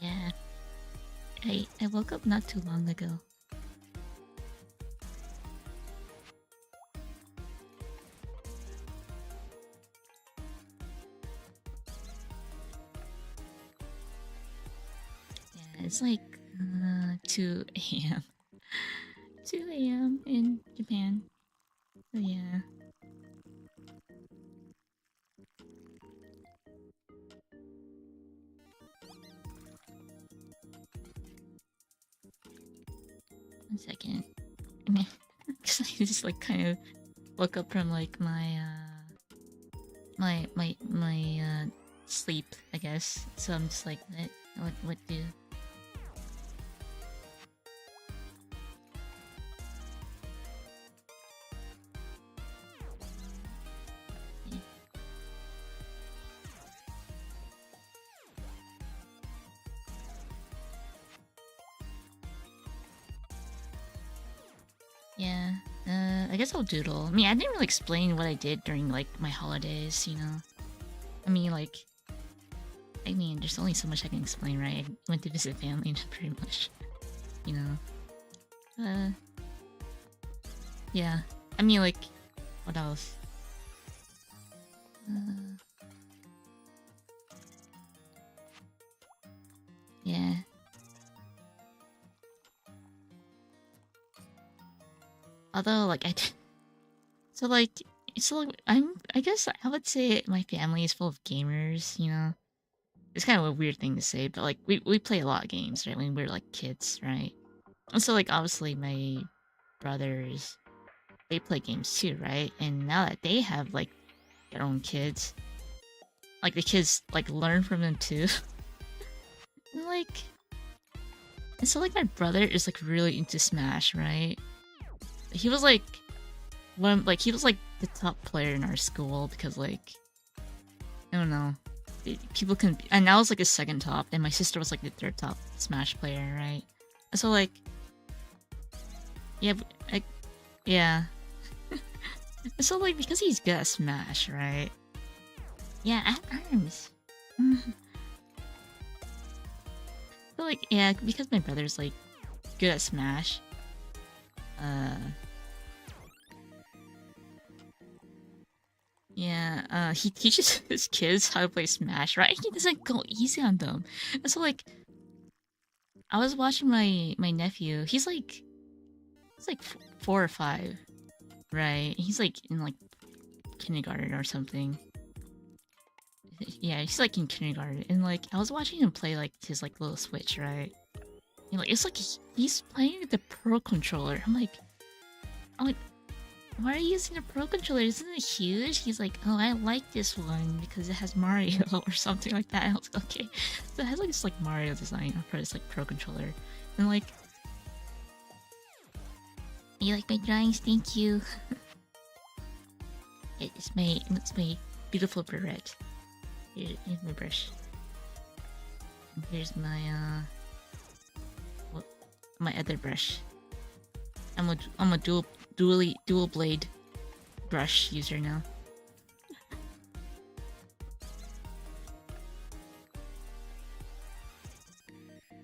Yeah. I woke up not too long ago. Yeah, it's like 2 a.m. 2 a.m. in Japan. So yeah. One second. I mean, cause I just like kind of woke up from like my sleep, I guess. So I'm just like, what do? Yeah. I guess I'll doodle. I mean, I didn't really explain what I did during like my holidays, you know. I mean, there's only so much I can explain, right? I went to visit family, pretty much, you know. Yeah. I mean, like, what else? Yeah. Although, like, so like, I guess I would say my family is full of gamers, you know. It's kind of a weird thing to say, but like, we play a lot of games, right? When we were like kids, right? And so like, obviously my brothers, they play games too, right? And now that they have like their own kids, like the kids like learn from them too. and like, and so like my brother is like really into Smash, right? He was like he was like the top player in our school because like, I don't know, people can, and I was like a second top, and my sister was like the third top Smash player, right? And so like, yeah, yeah. So like, because he's good at Smash, right? Yeah, I have arms. So like, yeah, because my brother's like good at Smash. Yeah, he teaches his kids how to play Smash, right? He doesn't go easy on them. And so like, I was watching my nephew. He's like 4 or 5, right? He's like in like kindergarten or something. Yeah, he's like in kindergarten, and like I was watching him play like his like little Switch, right? And like it's like he's playing with the Pro controller. I'm like, why are you using a Pro controller? Isn't it huge? He's like, oh, I like this one because it has Mario or something like that. And I was like, okay, so it has like this like Mario design for this like Pro controller, and like, you like my drawings? Thank you. it's my beautiful barrette. Here's my brush. And here's my my other brush. I'm a dual blade brush user now.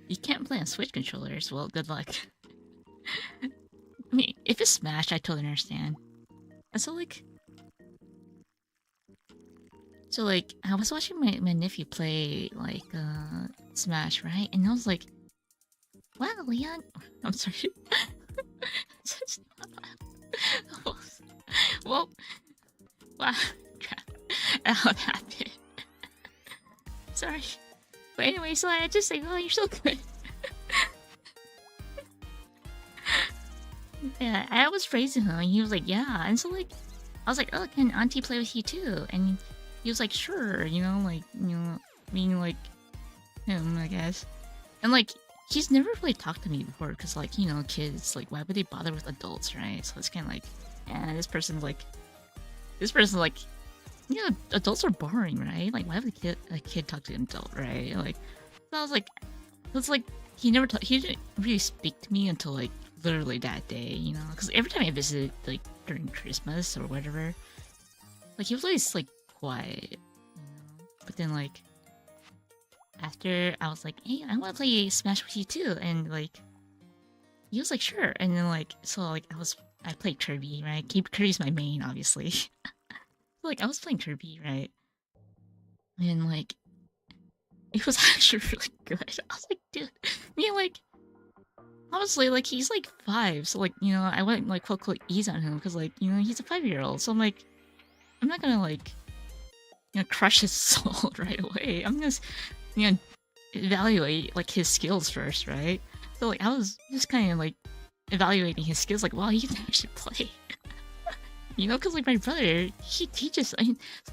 You can't play on Switch controllers. Well, good luck. I mean, if it's Smash, I totally understand. And so like, I was watching my nephew play like Smash, right? And I was like, wow, Leon. I'm sorry. well, wow, crap. That happened. Sorry. But anyway, so I just say, oh, you're so good. Yeah, I was praising him, and he was like, yeah. And so like, I was like, oh, can Auntie play with you too? And he was like, sure, being like him, I guess. And like, he's never really talked to me before, because like, kids, like, why would they bother with adults, right? So it's kind of like, yeah, this person's like, adults are boring, right? Like, why would a kid talk to an adult, right? Like, so I was like, he didn't really speak to me until like literally that day, because every time I visited, like during Christmas or whatever, like he was always like quiet, but then like after I was like, hey, I want to play Smash with you too, and like he was like, sure, and then like, so like I played Kirby, right? Kirby's my main, obviously. Like I was playing Kirby, right? And like it was actually really good. I was like, dude, like honestly, like he's like 5, so like I went like quote ease on him because like he's a 5-year-old, so I'm like, I'm not gonna like crush his soul right away. I'm gonna evaluate like his skills first, right? So like I was just kind of like evaluating his skills, like, wow, he can actually play. Because like my brother, he teaches. So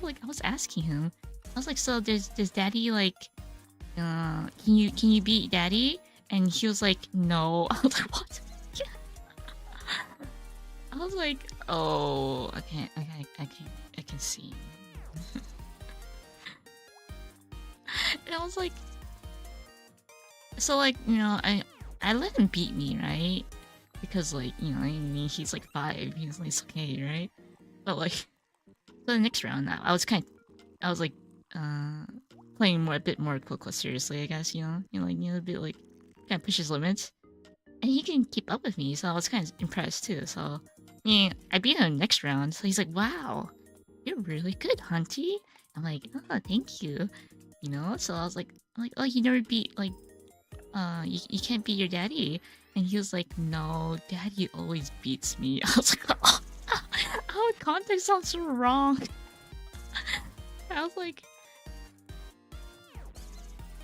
like I was asking him, I was like, so does Daddy like, can you beat Daddy? And he was like, no. I was like, what? I was like, oh, I can see. And I was like, so like, I let him beat me, right? Because like, he's like 5, he's like, it's okay, right? But like, so the next round, I was like, playing a bit more Coco seriously, I guess, a bit like, kind of push his limits. And he can keep up with me, so I was kind of impressed too, so, I beat him next round, so he's like, wow, you're really good, Hunty. I'm like, oh, thank you. So I was like, oh, you never beat, like, you can't beat your daddy. And he was like, no, Daddy always beats me. I was like, oh, our context sounds so wrong. I was like,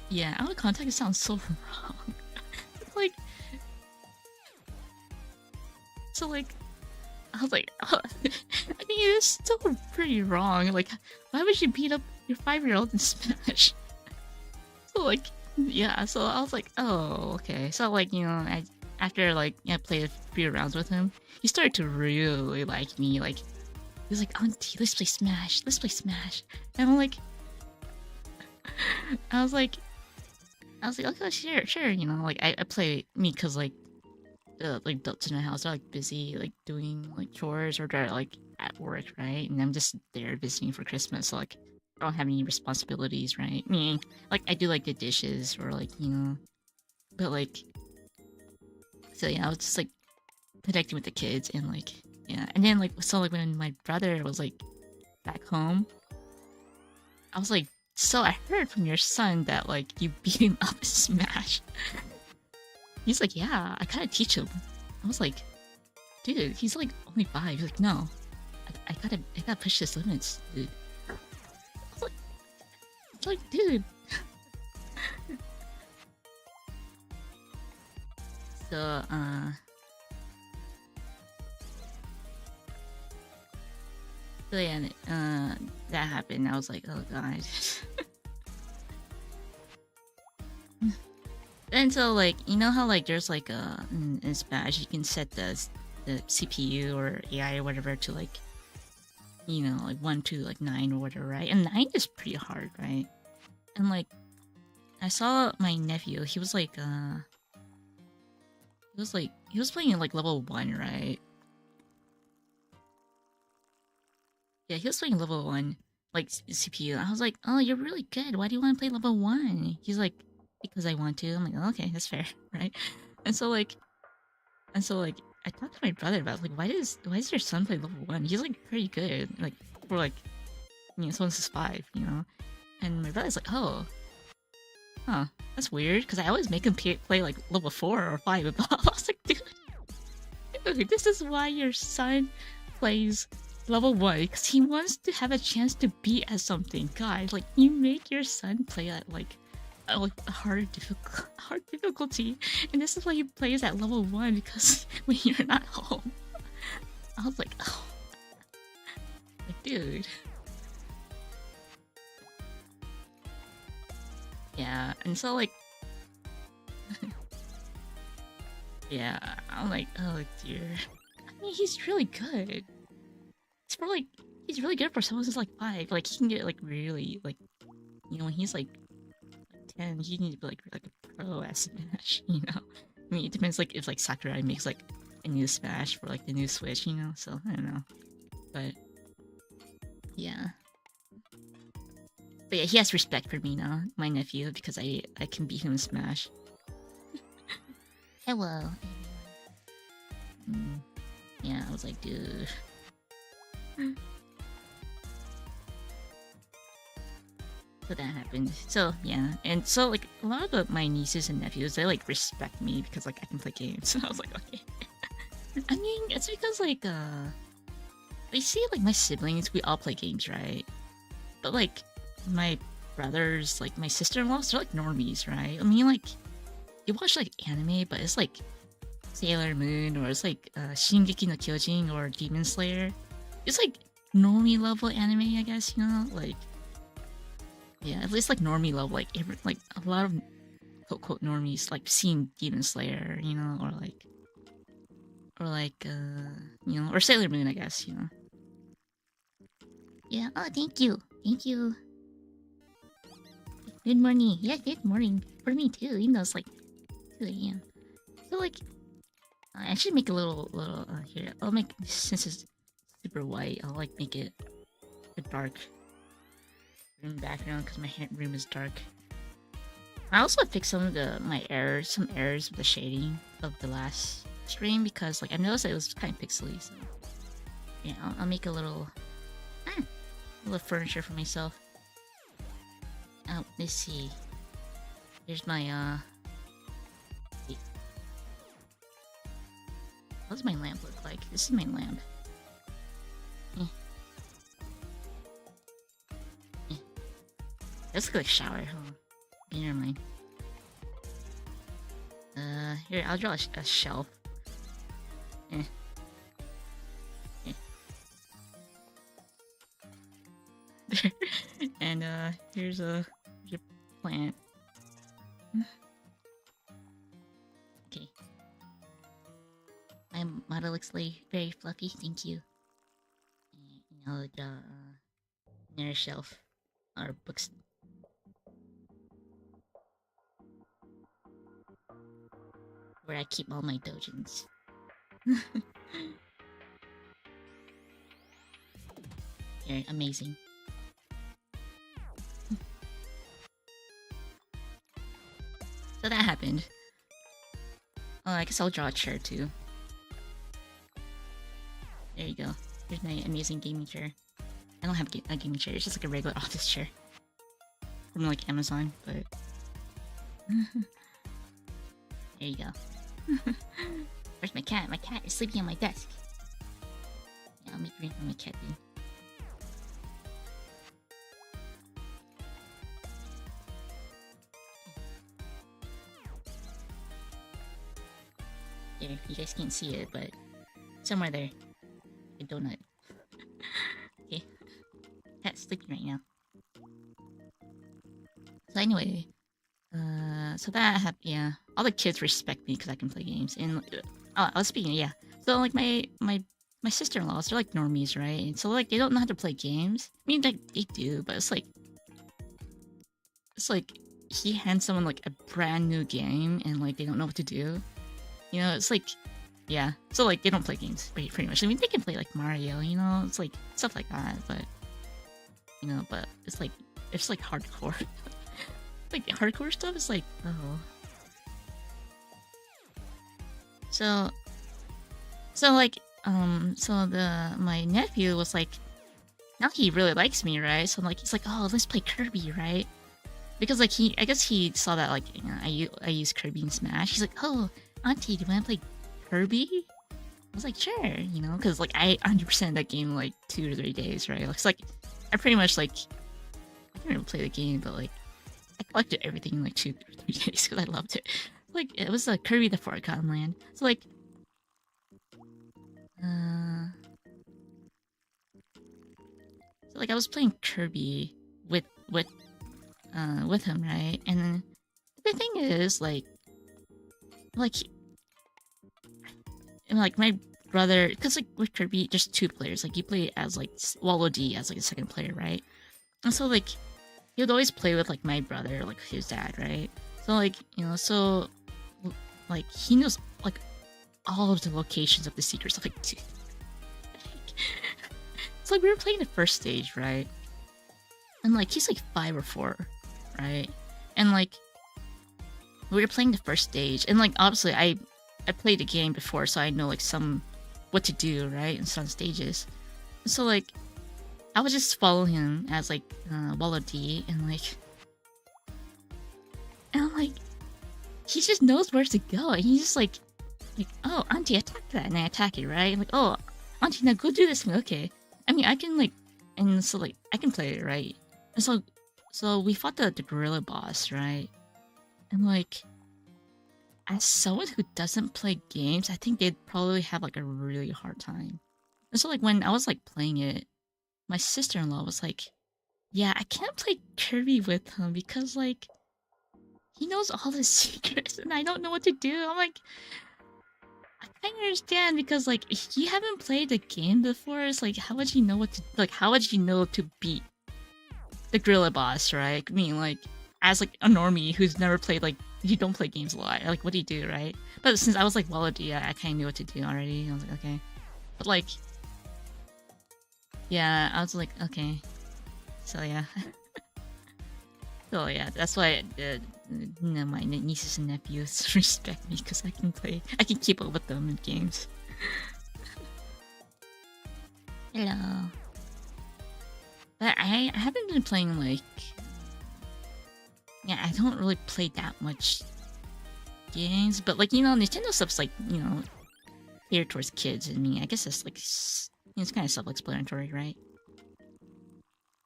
yeah, our context sounds so wrong. Like, so like, I was like, oh, I mean, it's still pretty wrong. Like, why would you beat up your 5-year-old in Smash? So like, yeah, so I was like, oh, okay. So like, after like I played a few rounds with him, he started to really like me. Like he was like, Auntie, let's play Smash. And I'm like, I was like, okay, sure. Like I play me because like the adults in the house are like busy like doing like chores, or they're like at work, right? And I'm just there visiting for Christmas, so like I don't have any responsibilities, right? Meaning like I do like the dishes or like but like. So yeah, I was just like connecting with the kids, and like, yeah. And then like, so like when my brother was like back home, I was like, so I heard from your son that like you beat him up in Smash. He's like, yeah, I kind of teach him. I was like, dude, he's like only 5. He's like, no, I gotta push his limits, dude. I was like, dude. So, so yeah, that happened. I was like, oh god. And so like, how like there's like in Smash you can set the CPU or AI or whatever to like, like 1 to like 9 or whatever, right? And 9 is pretty hard, right? And like, I saw my nephew. He was like he was playing at like level 1, right? Yeah, he was playing level 1, like CPU. I was like, oh, you're really good. Why do you want to play level 1? He's like, because I want to. I'm like, oh, okay, that's fair, right? And so like, I talked to my brother about like, why does your son play level 1? He's like pretty good, like for like, someone says 5, And my brother's like, oh, huh, that's weird, because I always make him play like level 4 or 5 above. I was like, dude, this is why your son plays level 1, because he wants to have a chance to be at something. Guys, like, you make your son play at like like hard difficulty, and this is why he plays at level 1 because when you're not home, I was like, oh, like dude, yeah, and so like, yeah, I'm like, oh dear. I mean, he's really good. He's really good for someone who's like 5. Like he can get like really like, you know, when he's like 10, he can be like a pro at Smash, you know. I mean, it depends like if like Sakurai makes like a new Smash for like the new Switch, you know. So I don't know, but yeah. But yeah, he has respect for me now, my nephew, because I can beat him in Smash. Hello. Yeah, I was like, dude. So that happened. So yeah, and so like a lot of my nieces and nephews, they like respect me because like I can play games. So I was like, okay. I mean, it's because like they see like my siblings, we all play games, right? But like my brothers, like my sister-in-laws, they're like normies, right? I mean, like you watch like anime, but it's like Sailor Moon or it's like Shingeki no Kyojin or Demon Slayer. It's like normie level anime, I guess, you know, like. Yeah, at least like normie level, like a lot of quote quote normies like seen Demon Slayer, you know, or you know, or Sailor Moon, I guess, you know. Yeah. Oh, thank you, thank you. Good morning. Yeah, good morning for me too. Even though it's like 2 a.m. So like, I should make a little here. I'll make, since it's super white, I'll like make it a dark room background because my room is dark. I also fixed some of my errors with the shading of the last stream because like I noticed it was kind of pixely. So yeah, I'll make a little furniture for myself. Oh, let's see. Here's my what does my lamp look like? This is my lamp. Let's go shower. Oh, never mind. Here, I'll draw a shelf. And here's a plant. Okay. My model looks like very fluffy. Thank you. And I'll draw another shelf or books. Where I keep all my dojins. They're amazing. So that happened. Oh, I guess I'll draw a chair too. There you go. Here's my amazing gaming chair. I don't have a gaming chair, it's just like a regular office chair. From like Amazon, but... There you go. Where's my cat? My cat is sleeping on my desk. Yeah, I'll make room for my cat then. There, you guys can't see it, but somewhere there. A donut. Okay. Cat's sleeping right now. So anyway, so that happened. Yeah, all the kids respect me because I can play games. And I was speaking. Yeah, so like my sister-in-laws, they're like normies, right? And so like they don't know how to play games. I mean, like they do, but it's like he hands someone like a brand new game and like they don't know what to do. You know, it's like, yeah. So like they don't play games pretty much. I mean, they can play like Mario, you know, it's like stuff like that. But you know, but it's like hardcore. Like hardcore stuff is like, oh. So like my nephew was like, now he really likes me, right? So like he's like, oh, let's play Kirby, right? Because like I guess he saw that like, you know, I use Kirby in Smash. He's like, oh, auntie, do you want to play Kirby? I was like, sure, you know, because like I 100% that game in like 2 or 3 days, right? It's like I pretty much like I can't even play the game, but like I collected everything in like 2 or 3 days because I loved it. Like it was like Kirby the Forgotten Land. So like, uh, so like I was playing Kirby with with with him, right? And then the thing is like and like my brother, because like with Kirby, just 2 players. Like you play as like Wallow D as like a second player, right? And so like he would always play with like my brother, like his dad, right? So like so like he knows like all of the locations of the secrets. I'm like, dude. It's like we were playing the first stage, right? And like he's like 5 or 4, right? And like we were playing the first stage, and like obviously I played the game before, so I know like some what to do, right, in some stages. And so like I would just follow him as like Wallow D, and I'm like he just knows where to go, and he's just like oh auntie attack that, and I attack it, right? I'm like oh auntie now go do this. I'm like, okay. I mean I can like, and so like I can play it, right? And so we fought the gorilla boss, right? And like as someone who doesn't play games, I think they'd probably have like a really hard time. And so like when I was like playing it, my sister-in-law was like, yeah, I can't play Kirby with him because like he knows all the secrets and I don't know what to do. I'm like, I kind of understand because like if you haven't played the game before, it's like how would you know what to like? How would you know to beat the gorilla boss, right? I mean, like as like a normie who's never played, like you don't play games a lot. Like what do you do, right? But since I was like Wallow D, I kind of knew what to do already. I was like, okay, but like, yeah, I was like, okay, so yeah. So yeah, that's why my nieces and nephews respect me because I can play. I can keep up with them in games. Hello. But I haven't been playing like. Yeah, I don't really play that much games, but like Nintendo stuff's like geared towards kids. I mean, I guess it's like it's kind of self-explanatory, right?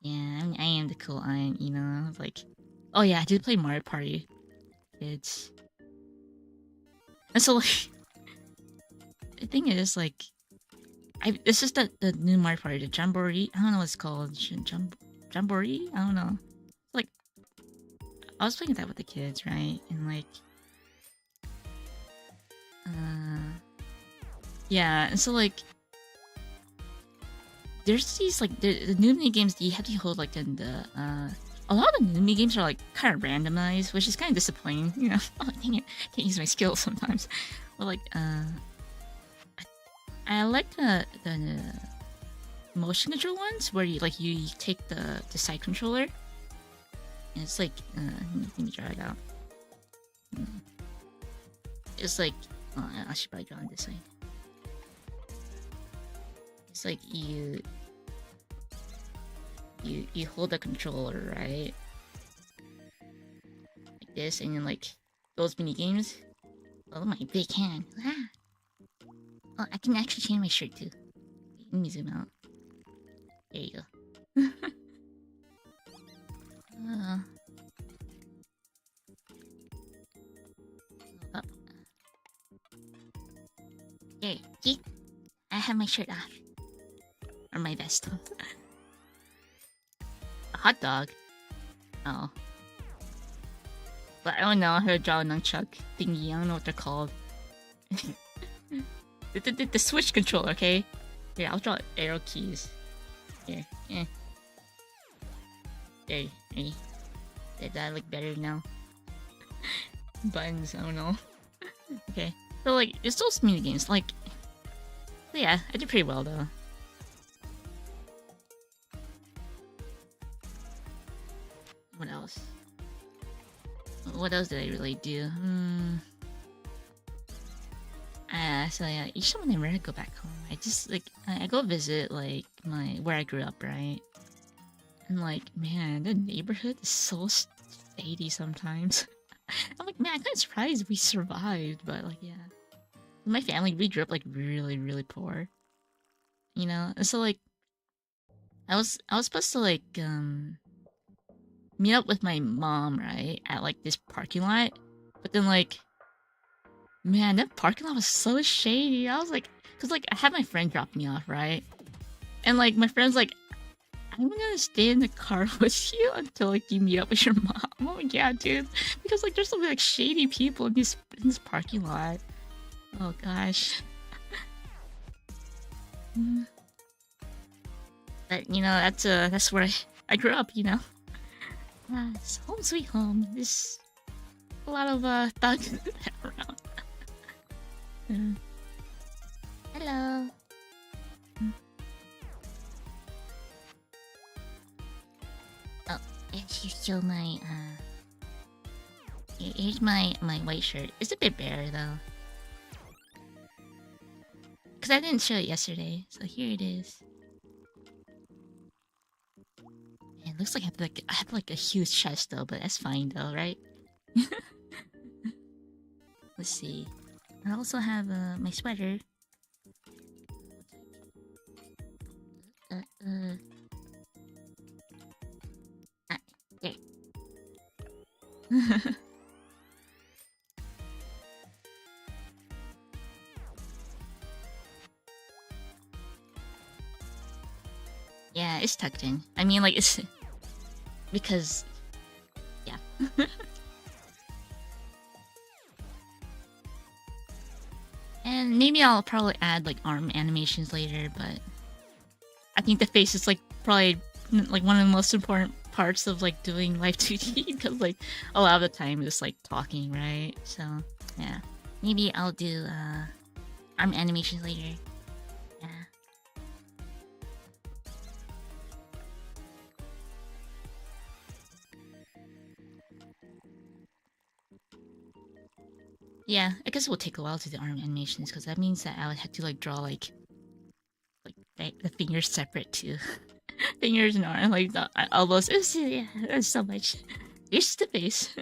Yeah, I mean, I am the cool aunt, like, oh yeah, I did play Mario Party, kids. And so like, the thing is like, it's just that the new Mario Party, the Jamboree, I don't know what it's called, Jamboree, I don't know. Like, I was playing that with the kids, right? And like, yeah, and so like, there's these like the new mini games that you have to hold like in the a lot of the new mini games are like kind of randomized, which is kind of disappointing. Oh dang it, can't use my skills sometimes. But like I like the motion control ones where you take the side controller. And it's like let me try it out. It's like I should probably draw on this way. It's like you hold the controller, right? Like this, and then like those mini games. Oh my big hand! Ah. Oh, I can actually change my shirt too. Let me zoom out. There you go. Up. There, see? I have my shirt off. Or my vest. A hot dog? Oh. But I don't know, I heard draw a nunchuck thingy, I don't know what they're called. the Switch controller, okay? Here, I'll draw arrow keys. Here, yeah. There, ready? Did that look better now? Buttons, I don't know. Okay. So like, it's those mini games, like... Yeah, I did pretty well though. What else? What else did I really do? So yeah, each time whenever I go back home, I just like I go visit like where I grew up, right? And like, man, the neighborhood is so shady sometimes. I'm like, man, I'm kind of surprised we survived, but like, yeah. My family, we grew up like really, really poor, And so like, I was supposed to like meet up with my mom, right, at like this parking lot. But then like, man, that parking lot was so shady. I was like, cause like I had my friend drop me off, right, and like my friend's like, I'm gonna stay in the car with you until like you meet up with your mom. Oh yeah, dude, because like there's some like shady people in this parking lot. Oh gosh. But you know, that's where I grew up. You know, it's home sweet home. There's a lot of thugs around. Hello. Oh, here's show my here's my white shirt. It's a bit bare though, cause I didn't show it yesterday. So here it is. It looks like I have like a huge chest though, but that's fine though, right? Let's see. I also have my sweater. There. Yeah, it's tucked in. I mean, like, it's because, yeah. And maybe I'll probably add like arm animations later, but I think the face is like probably like one of the most important parts of like doing live 2D because like a lot of the time it's like talking, right? So yeah, maybe I'll do arm animations later. Yeah. Yeah, I guess it will take a while to do arm animations because that means that I would have to like draw like the fingers separate too. Fingers and arm, like the elbows. Yeah, there's so much. Here's the face.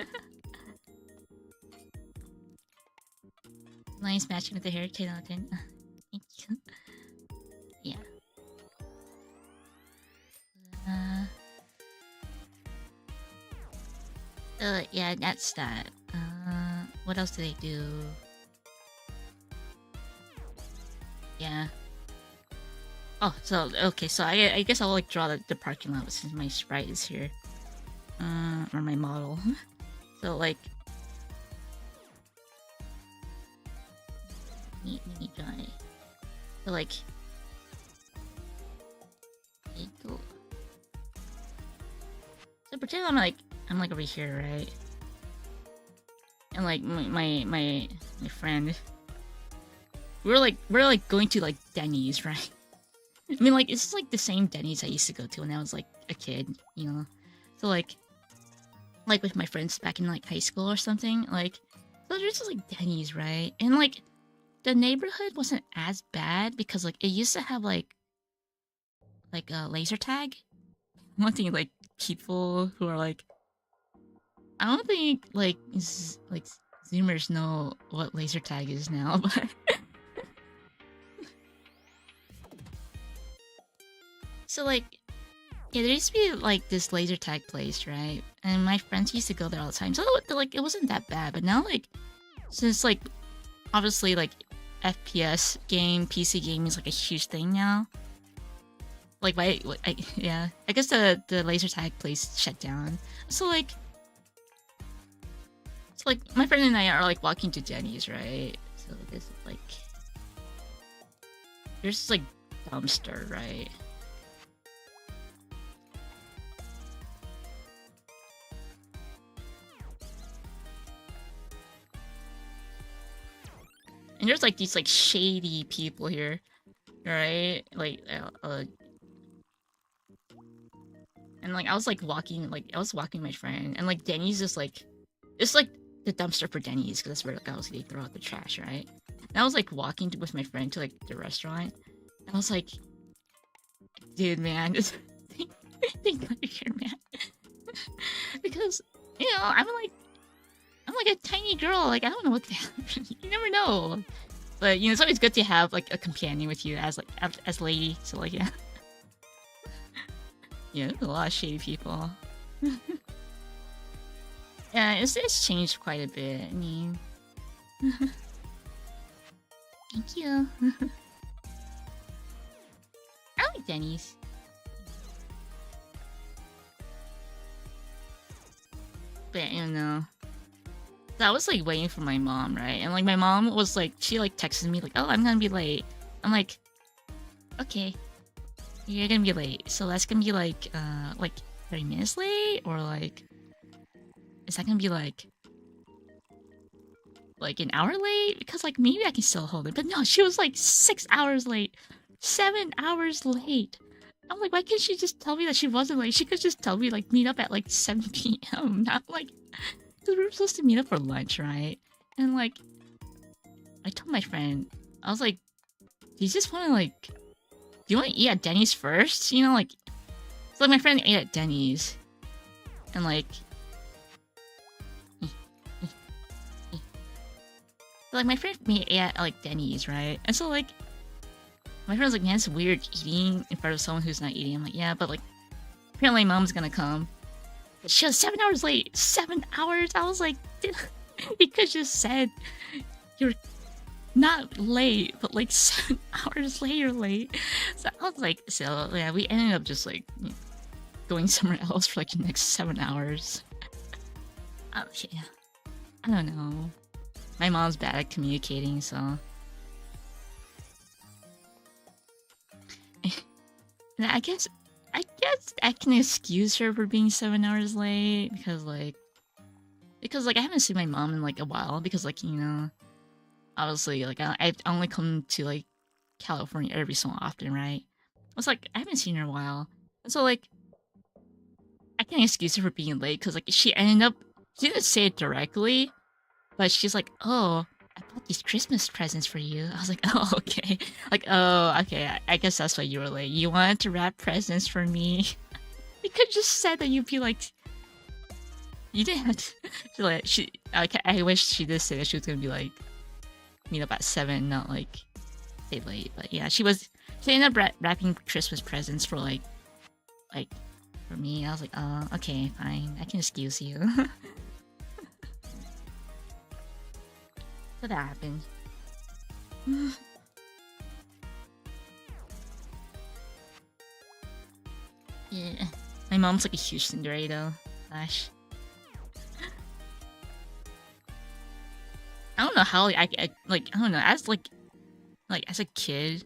Nice matching with the hair, Jonathan. Thank you. Yeah. Yeah, that's that. What else do they do? Yeah. Oh, so okay, so I guess I'll like draw the parking lot since my sprite is here, or my model. So like, let me draw it. So like, so pretend I'm like over here, right? And like my friend, we're like going to like Denny's, right? I mean, like, it's like the same Denny's I used to go to when I was like a kid, you know? So like with my friends back in like high school or something, like, so there's just like Denny's, right? And like the neighborhood wasn't as bad because like it used to have like a laser tag. One thing, like people who are like, I don't think like Zoomers know what laser tag is now, but so like, yeah, there used to be like this laser tag place, right? And my friends used to go there all the time. So like it wasn't that bad, but now like since like obviously like FPS game, PC game is like a huge thing now. Like yeah, I guess the laser tag place shut down. So like my friend and I are like walking to Jenny's, right? So this is like there's this like dumpster, right? And there's like these like shady people here, right? Like, and like I was walking my friend, and like Denny's just like, it's like the dumpster for Denny's because that's where like obviously they throw out the trash, right? And I was like walking with my friend to like the restaurant, and I was like, dude, man, just think like here, man, because you know I'm like a tiny girl, like I don't know what the hell. You never know. But you know, it's always good to have like a companion with you as lady. So like yeah. Yeah, there's a lot of shady people. Yeah, it's changed quite a bit. I mean, thank you. I like Denny's. But I don't know. So I was like waiting for my mom, right? And like my mom was like, she like texted me like, "Oh, I'm gonna be late." I'm like, "Okay, you're gonna be late. So that's gonna be like 30 minutes late, or like is that gonna be like an hour late? Because like maybe I can still hold it." But no, she was like 6 hours late, 7 hours late. I'm like, why can't she just tell me that she wasn't late? She could just tell me like meet up at like 7 p.m. Not like, because we were supposed to meet up for lunch, right? And like, I told my friend, I was like, do you just want to like, do you want to eat at Denny's first? You know, like, so like my friend ate at Denny's, and like, so, like my friend ate at like Denny's, right? And so like, my friend was like, man, it's weird eating in front of someone who's not eating. I'm like, yeah, but like, apparently mom's gonna come. But she was 7 hours late. 7 hours? I was like, dude, you could just said you're not late, but like 7 hours later late. So I was like, so yeah, we ended up just like going somewhere else for like the next 7 hours. Yeah. I don't know. My mom's bad at communicating, so. And I guess I can excuse her for being 7 hours late because like I haven't seen my mom in like a while because like, you know, obviously like I only come to like California every so often, right? It's like I haven't seen her in a while. And so like I can excuse her for being late because like she didn't say it directly, but she's like, "Oh, I bought these Christmas presents for you." I was like, "Oh, okay." Like, "Oh, okay. I guess that's why you were late. You wanted to wrap presents for me." You could just said that you'd be like, you didn't have to like. I wish she did say that she was gonna be like meet up at 7, not like stay late. But yeah, she ended up wrapping Christmas presents for like for me. I was like, "Oh, okay, fine. I can excuse you." So that happened. Yeah. My mom's like a huge Cinderella though. Gosh. I don't know how I like I don't know, as like as a kid,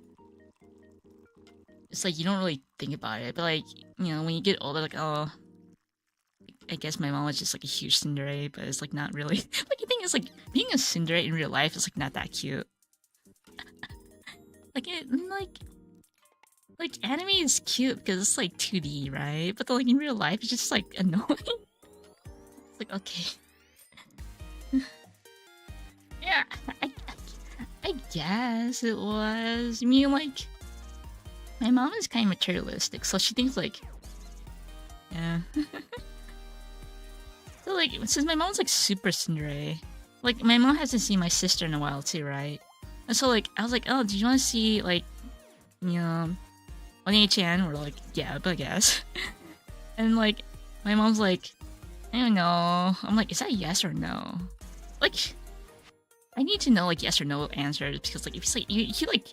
it's like you don't really think about it, but like, you know, when you get older, like, oh, I guess my mom was just like a huge Cinderella, but it's like not really. Like the thing is, like being a Cinderella in real life is like not that cute. Like it like anime is cute because it's like 2D, right? But like in real life, it's just like annoying. It's like, okay. Yeah, I guess it was. I mean, like, my mom is kind of materialistic, so she thinks like, yeah. So like, since my mom's like super Cinderella, like my mom hasn't seen my sister in a while too, right? And so like, I was like, "Oh, do you want to see like, you know, on HN?" We're like, "Yeah, but I guess." And like, my mom's like, "I don't know." I'm like, "Is that yes or no?" Like, I need to know like yes or no answers because like if you say you like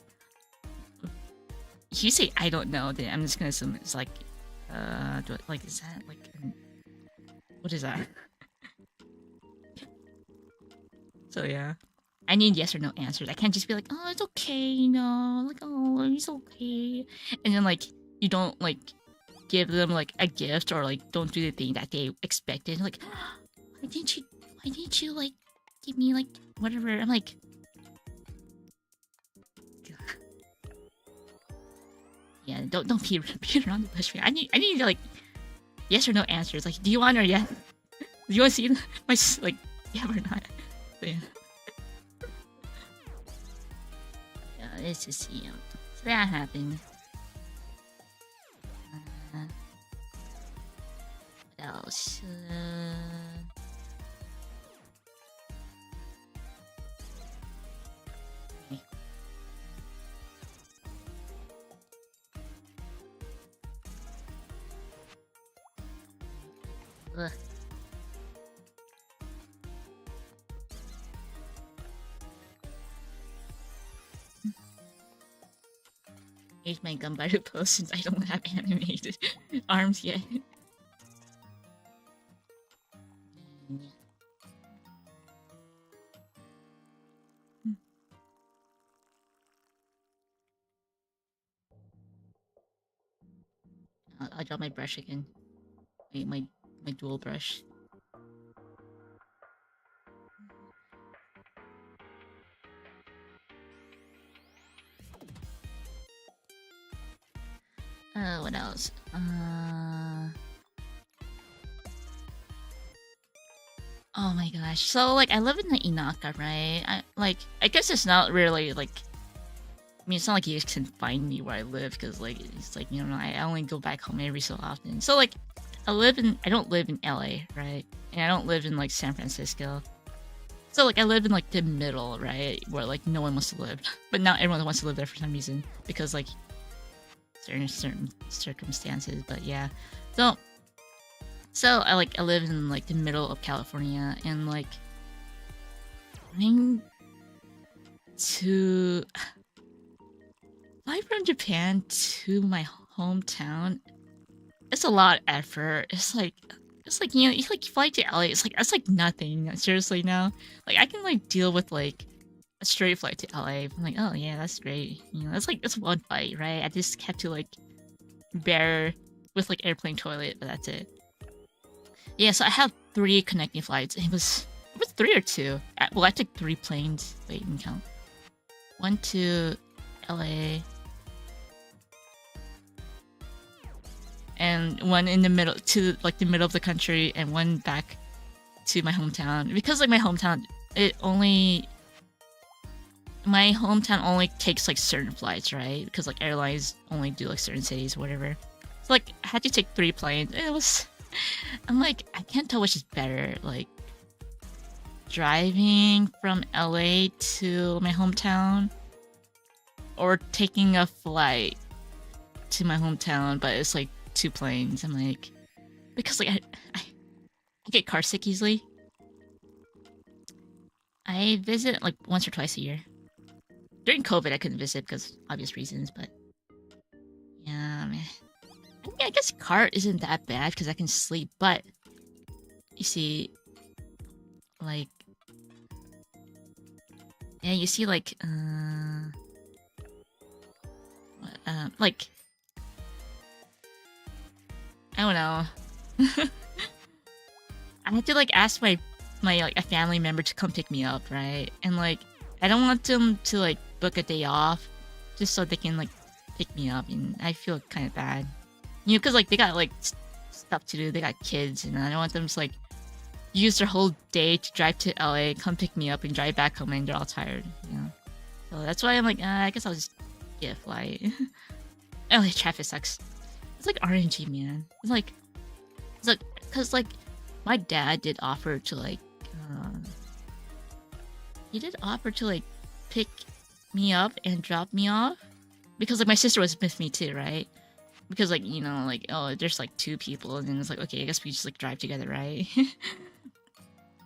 if you say I don't know, then I'm just gonna assume it's like like is that like what is that? So yeah, I need yes or no answers. I can't just be like, "Oh, it's okay," you know, like, "Oh, it's okay," and then like you don't like give them like a gift or like don't do the thing that they expected. Like, why didn't you like give me like whatever? I'm like, yeah, don't beat around the bush. I need like yes or no answers. Like, do you want or yeah? Do you want to see my like yeah or not? So, yeah. Yeah, let's just see. So that happened. What else? Okay. Ugh. Age my gun by the post since I don't have animated arms yet. I'll draw my brush again. My dual brush. What else? Oh my gosh. So like I live in the Inaka, right? I guess it's not really like I mean it's not like you can find me where I live because like it's like, you know, I only go back home every so often. So like I don't live in LA, right? And I don't live in like San Francisco. So like I live in like the middle, right? Where like no one wants to live. But now everyone wants to live there for some reason. Because like certain circumstances, but yeah. So I live in like the middle of California and like flying from Japan to my hometown, it's a lot of effort. It's like you know, you like fly to LA, it's like nothing. Seriously now. Like I can like deal with like a straight flight to LA. I'm like, oh yeah, that's great. You know, that's one flight, right? I just have to like bear with like airplane toilet, but that's it. Yeah, so I have 3 connecting flights. It was 3 or 2. Well, I took 3 planes. Wait, let me count. 1 to LA. And 1 in the middle to like the middle of the country, and 1 back to my hometown. Because like my hometown only takes like certain flights, right? Because like airlines only do like certain cities or whatever. So like I had to take 3 planes. I'm like, I can't tell which is better, like driving from LA to my hometown or taking a flight to my hometown, but it's like 2 planes. I'm like, because like I get car sick easily. I visit like once or twice a year. During COVID I couldn't visit because obvious reasons, but yeah, man. I guess car isn't that bad because I can sleep, but you see, like, yeah, you see, like, like, I don't know. I had to like ask my like a family member to come pick me up, right? And like, I don't want them to like book a day off just so they can like pick me up, and I feel kind of bad. You know, because like they got like stuff to do, they got kids, and I don't want them to like use their whole day to drive to LA, come pick me up, and drive back home, and they're all tired. You know, so that's why I'm like, I guess I'll just get a flight. LA traffic sucks. It's like RNG, man. It's like, because like my dad did offer to like, he did offer to like pick me up and drop me off because like my sister was with me too, right? Because like, you know, like, oh, there's like 2 people, and then it's like, okay, I guess we just like drive together, right?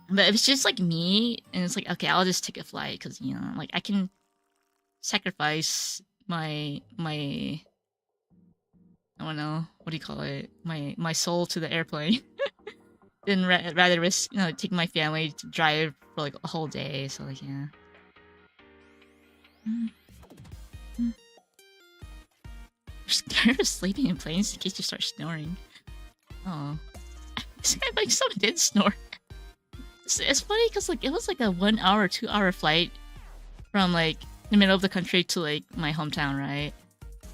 But if it's just like me, and it's like, okay, I'll just take a flight because, you know, like I can sacrifice my I don't know, what do you call it, my soul to the airplane, then rather risk, you know, take my family to drive for like a whole day. So like, yeah. You're scared of sleeping in planes in case you start snoring. Oh. Like someone did snore. It's funny because like it was like a 1 hour, 2 hour flight from like the middle of the country to like my hometown, right?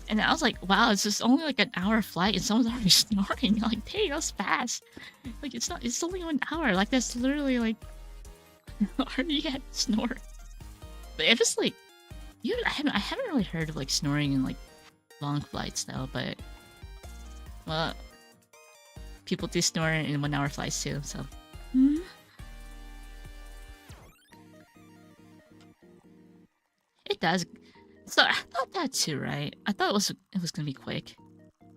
And I was like, wow, it's just only like an hour flight and someone's already snoring. I'm like, dang, that's fast. Like it's only 1 hour. Like that's literally like already had snore. But it was like, I haven't really heard of like snoring in like long flights though, but well, people do snore in 1 hour flights too, so. It does. So I thought that too, right? I thought it was gonna be quick,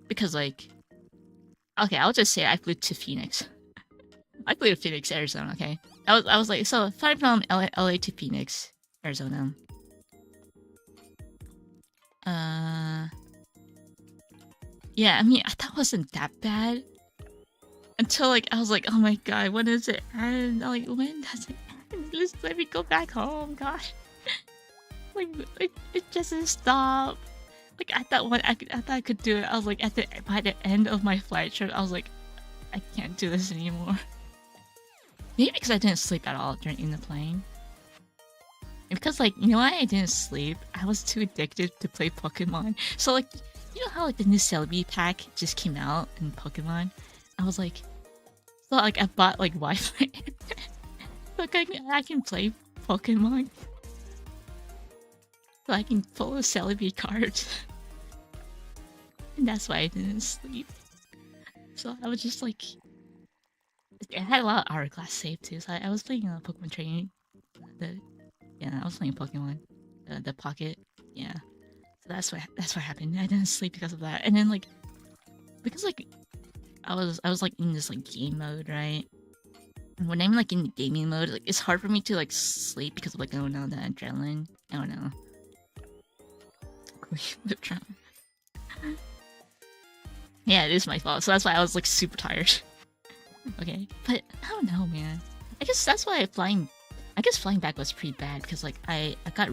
because like, okay, I'll just say I flew to Phoenix. I flew to Phoenix, Arizona. Okay, I was like, so flying from LA to Phoenix, Arizona. Yeah, I mean, I thought it wasn't that bad until like I was like, oh my god, when does it end? I'm like, when does it end? Just let me go back home, God. like it doesn't stop. Like I thought I thought I could do it. I was like by the end of my flight trip, I was like, I can't do this anymore. Maybe because I didn't sleep at all during in the plane. And because like, you know why I didn't sleep? I was too addicted to play Pokemon. So like, you know how like the new Celebi pack just came out in Pokemon? I was like, so like I bought like Wi-Fi. Like I can play Pokemon. So I can pull a Celebi card. And that's why I didn't sleep. So I was just like, I had a lot of Hourglass saved too. So I was playing Pokemon Training. Yeah, I was playing Pokemon. The Pocket. Yeah. So that's what happened. I didn't sleep because of that. And then like, because like, I was like in this like game mode, right? And when I'm like in gaming mode, like it's hard for me to like sleep because of like, I don't know, the adrenaline. I don't know. Yeah, it is my fault. So that's why I was like super tired. Okay, but I don't know, man. I guess that's why flying back was pretty bad because like I got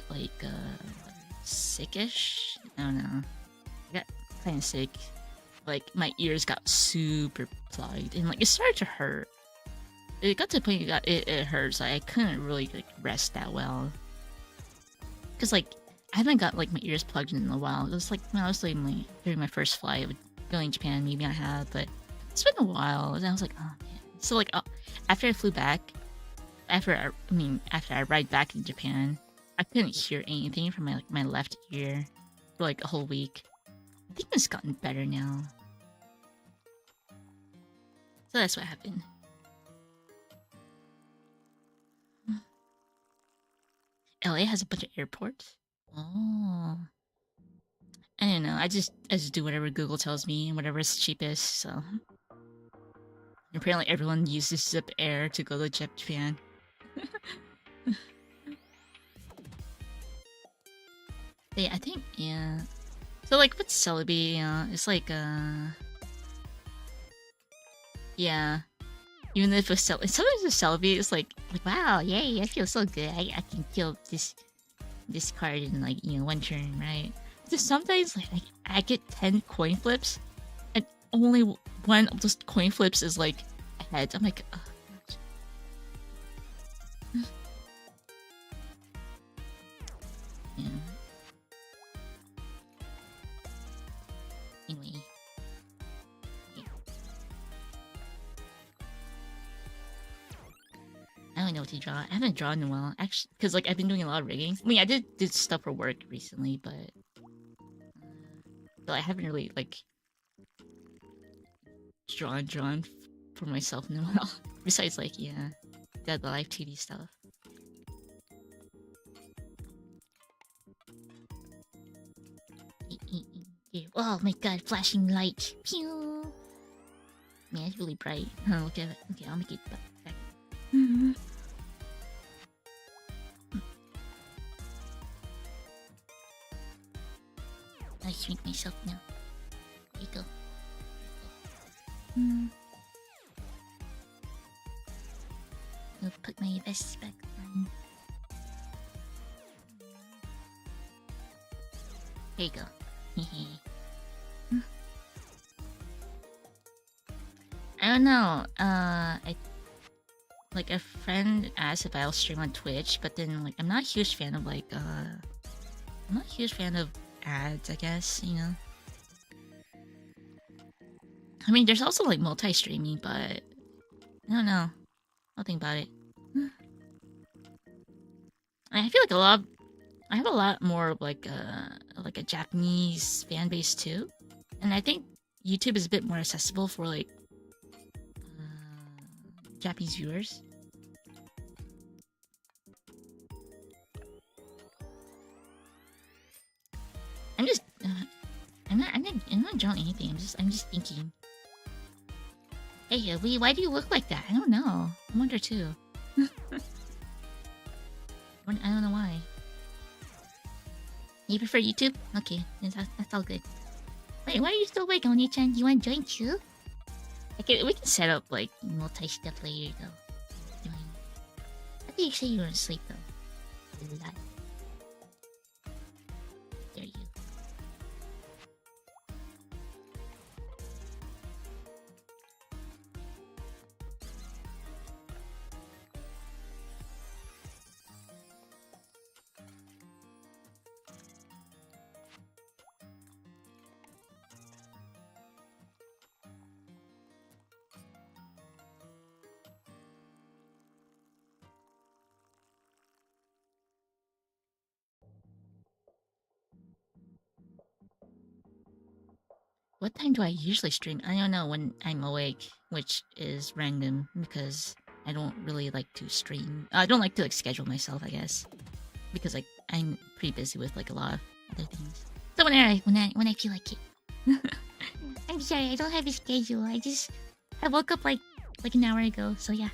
like sickish. I don't know. I got kind of sick. Like my ears got super plugged and like it started to hurt. It got to the point it hurts. Like I couldn't really like rest that well. Cause like I haven't got like my ears plugged in a while. It was like mostly during my first flight going to Japan. Maybe I have, but it's been a while. And I was like, oh man. So like after I flew back, after I ride back in Japan, I couldn't hear anything from my left ear for like a whole week. I think it's gotten better now. So that's what happened. LA has a bunch of airports. Oh. I don't know. I just do whatever Google tells me and whatever is cheapest. So apparently everyone uses Zip Air to go to Japan. Yeah, I think yeah. So like with Celebi, it's like yeah. Even if it's sometimes with Celebi, it's like wow, yay! I feel so good. I can kill this card in like one turn, right? Just sometimes like I get 10 coin flips, and only one of those coin flips is like a head. I'm like, oh, yeah. Anyway. I don't know what to draw. I haven't drawn in a while, actually, because like I've been doing a lot of rigging. I mean, I did stuff for work recently, but I haven't really like drawn for myself in a while. Besides, like the live 2D stuff. Oh my god, flashing light! Pew! Man, it's really bright. Oh, look at it. Okay, I'll make it back. I shrink myself now. There you go. I'll put my vest back on. There you go. I don't know. Like a friend asked if I'll stream on Twitch, but then like I'm not a huge fan of like I'm not a huge fan of ads, I guess, I mean, there's also like multi-streaming, but I don't know. I'll think about it. I feel like I have a lot more of like a Japanese fan base too, and I think YouTube is a bit more accessible for like Japanese viewers. I'm just I'm not drawing anything. I'm just thinking. Hey, why do you look like that? I don't know. I wonder too. I don't know why. You prefer YouTube? Okay, that's all good. Wait, why are you still awake, Oni-chan? You want to join too? Okay, we can set up like multi-step later though. I think you say you were asleep though. There you. What time do I usually stream? I don't know when I'm awake, which is random because I don't really like to stream. I don't like to like schedule myself, I guess, because like I'm pretty busy with like a lot of other things. So when I feel like it. I'm sorry, I don't have a schedule. I woke up like an hour ago. So yeah,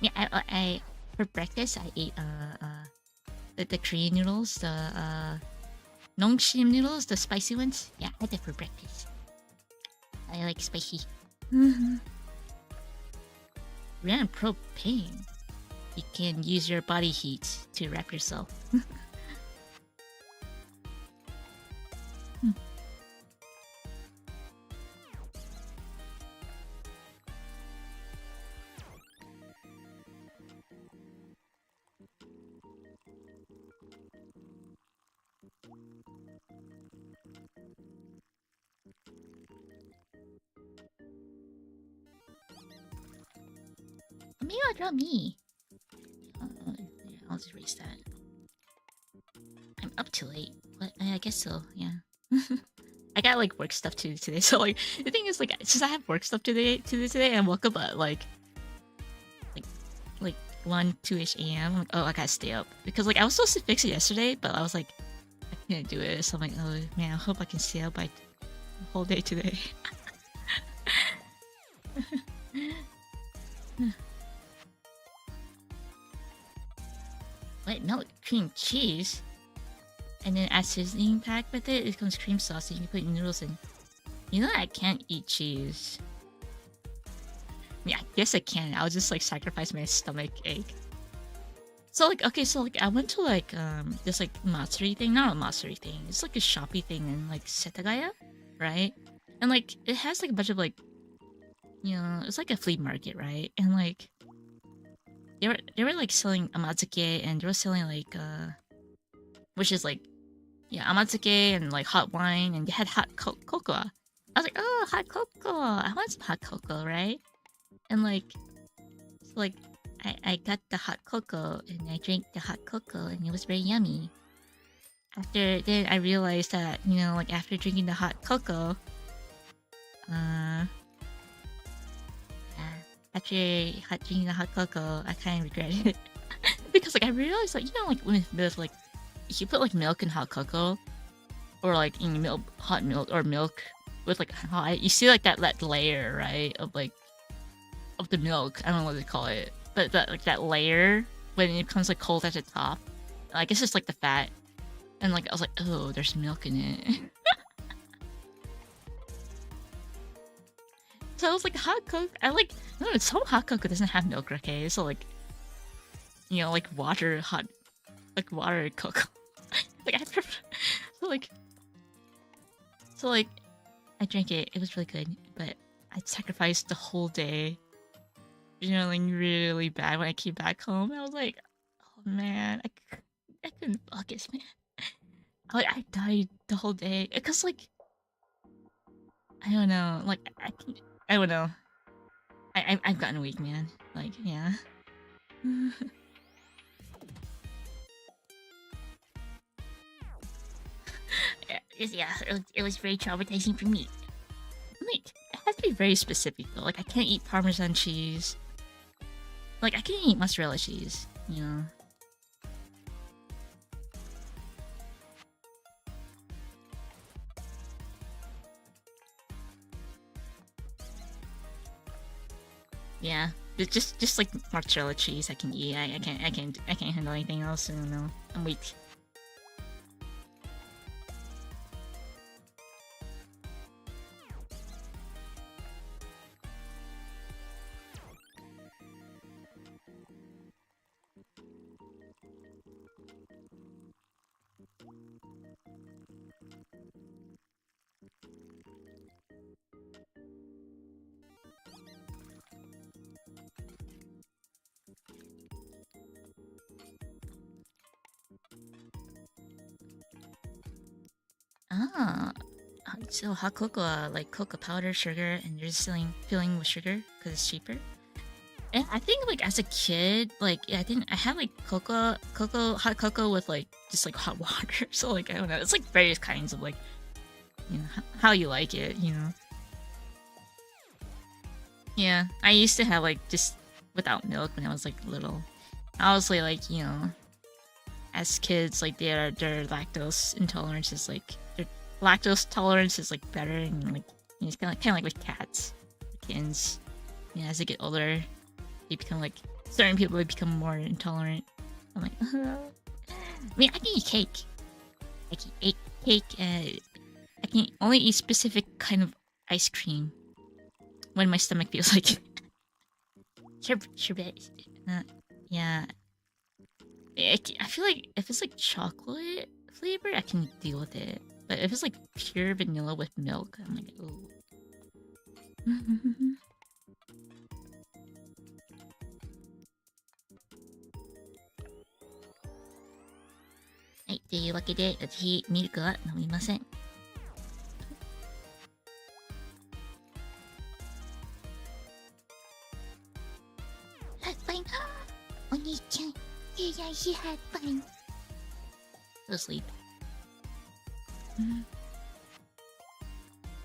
yeah. I for breakfast I ate the Korean noodles, the nongshim noodles, the spicy ones. Yeah, I had that for breakfast. I like spicy. Ran propane. You can use your body heat to wrap yourself. Maybe I'll draw me. Yeah, I'll just erase that. I'm up too late. What? I guess so. Yeah. I got like work stuff to do today. So like the thing is like since I have work stuff to do today, I woke up at like 1, 2-ish a.m. Like, oh, I gotta stay up because like I was supposed to fix it yesterday, but I was like I can't do it. So I'm like, oh man, I hope I can stay up by the whole day today. Wait, milk, cream, cheese, and then add seasoning pack with it. It comes cream sauce, and you can put noodles in. You know I can't eat cheese. Yeah, I guess I can. I'll just like sacrifice my stomach ache. So like okay, so like I went to like this like matsuri thing, not a matsuri thing. It's like a Shopee thing in like Setagaya, right? And like it has like a bunch of like, you know, it's like a flea market, right? And like they were like selling amazuke, and they were selling like which is like, yeah, amazuke and like hot wine, and they had hot cocoa. I was like, oh, hot cocoa! I want some hot cocoa, right? And like, so like, I got the hot cocoa and I drank the hot cocoa, and it was very yummy. After then, I realized that, you know, like after drinking the hot cocoa, after drinking the hot cocoa, I kind of regretted it because like I realized like, you know, like with like if you put like milk in hot cocoa, or like in milk, hot milk, or milk with like hot, you see like that layer, right, of like of the milk. I don't know what they call it, but that like that layer when it becomes like cold at the top. I guess it's like the fat, and like I was like, oh, there's milk in it. So I was like, hot cocoa. I like, no, some hot cocoa doesn't have milk, okay? So like, you know, like water cocoa. Like I prefer, so like, I drank it. It was really good, but I sacrificed the whole day. Feeling really bad when I came back home. I was like, oh man, I couldn't focus, man. I died the whole day because like, I don't know, like I don't know. I've gotten weak, man. Like, yeah. Yeah, it was very traumatizing for me. Like, it has to be very specific though. Like, I can't eat Parmesan cheese. Like, I can eat mozzarella cheese, you know. Yeah, just like mozzarella cheese, I can eat. I can't handle anything else. I don't know. I'm weak. Ah, so hot cocoa, like cocoa powder, sugar, and you're just filling with sugar because it's cheaper. And I think like as a kid, like yeah, I had like hot cocoa with like just like hot water. So like I don't know, it's like various kinds of like how you like it, you know. Yeah, I used to have like just without milk when I was like little. Obviously, like as kids, like their lactose intolerance is like their lactose tolerance is like better, and like it's kind of like with cats, kittens. Yeah, as they get older, they become like certain people they become more intolerant. I'm like, I mean, I can eat cake. I can eat cake. I can only eat specific kind of ice cream when my stomach feels like sherbet. Yeah, I feel like if it's like chocolate flavor, I can deal with it. But if it's like pure vanilla with milk, I'm like, ooh. はい、というわけで、私、ミルクは飲みません。Had fun. お兄ちゃん、you guys had fun. Go sleep.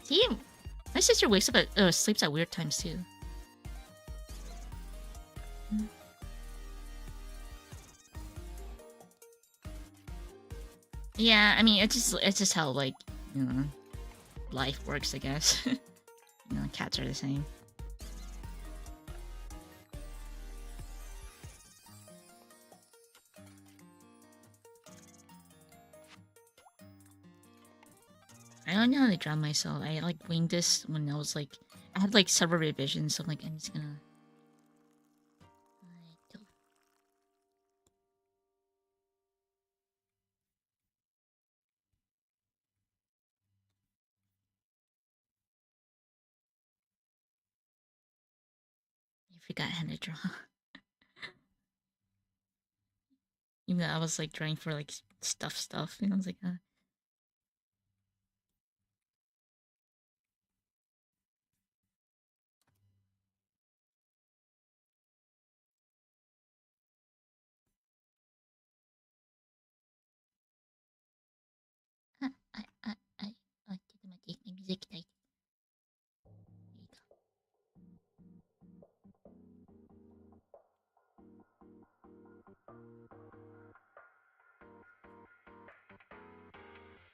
See, my sister wakes up at sleeps at weird times too. Yeah, I mean it's just how like life works, I guess. Cats are the same. I don't know how to draw myself. I like winged this when I was like I had like several revisions, so I'm like I'm just gonna I forgot how to draw. Even though I was like drawing for like stuff, and I was like,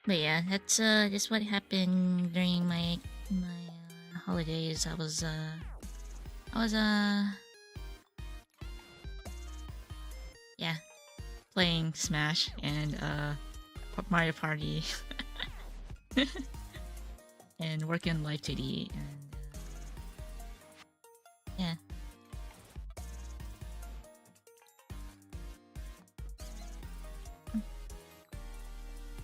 But yeah, that's what happened during my holidays. I was yeah, playing Smash and Mario Party and working on Live 2D and yeah.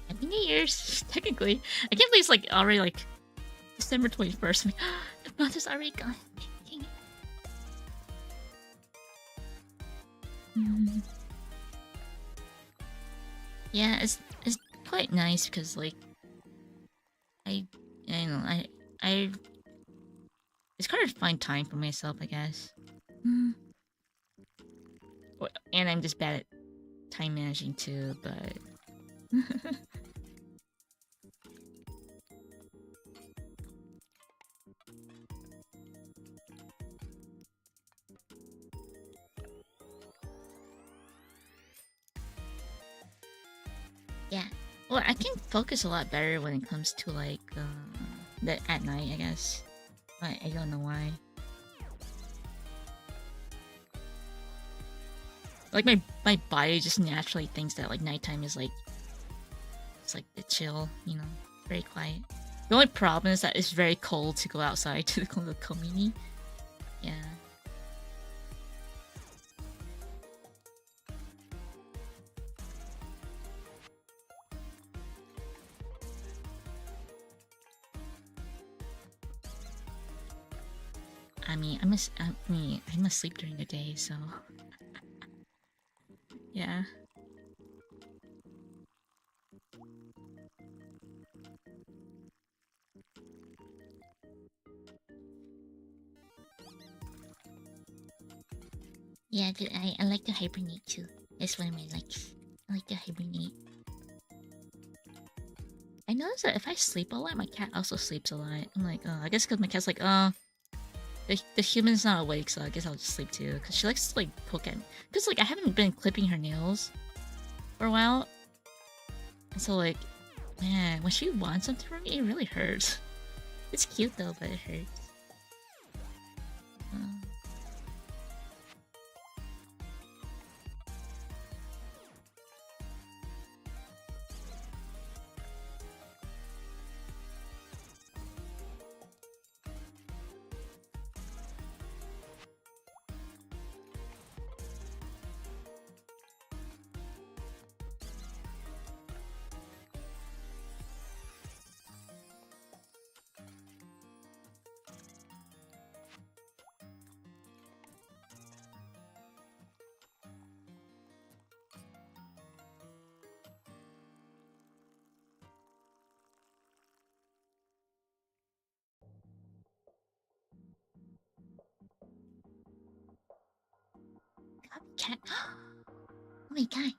Happy New Year's, technically. I can't believe it's like already like December 21st. I'm like, the month is already gone. Dang it. Yeah, it's quite nice because like I don't know I it's hard to find time for myself, I guess. And I'm just bad at time managing too, but yeah. Well, I can focus a lot better when it comes to like at night, I guess. I don't know why. Like my body just naturally thinks that like nighttime is like it's like the chill, very quiet. The only problem is that it's very cold to go outside to the community. Yeah. I mean, I'm asleep during the day, so yeah. Yeah, I like to hibernate too. It's one of my likes. I like to hibernate. I notice that if I sleep a lot, my cat also sleeps a lot. I'm like, I guess because my cat's like, the human's not awake, so I guess I'll just sleep too. Because she likes to like poke at me. Because like I haven't been clipping her nails for a while, and so like, man, when she wants something from me, it really hurts. It's cute though, but it hurts. Cat. Oh my god.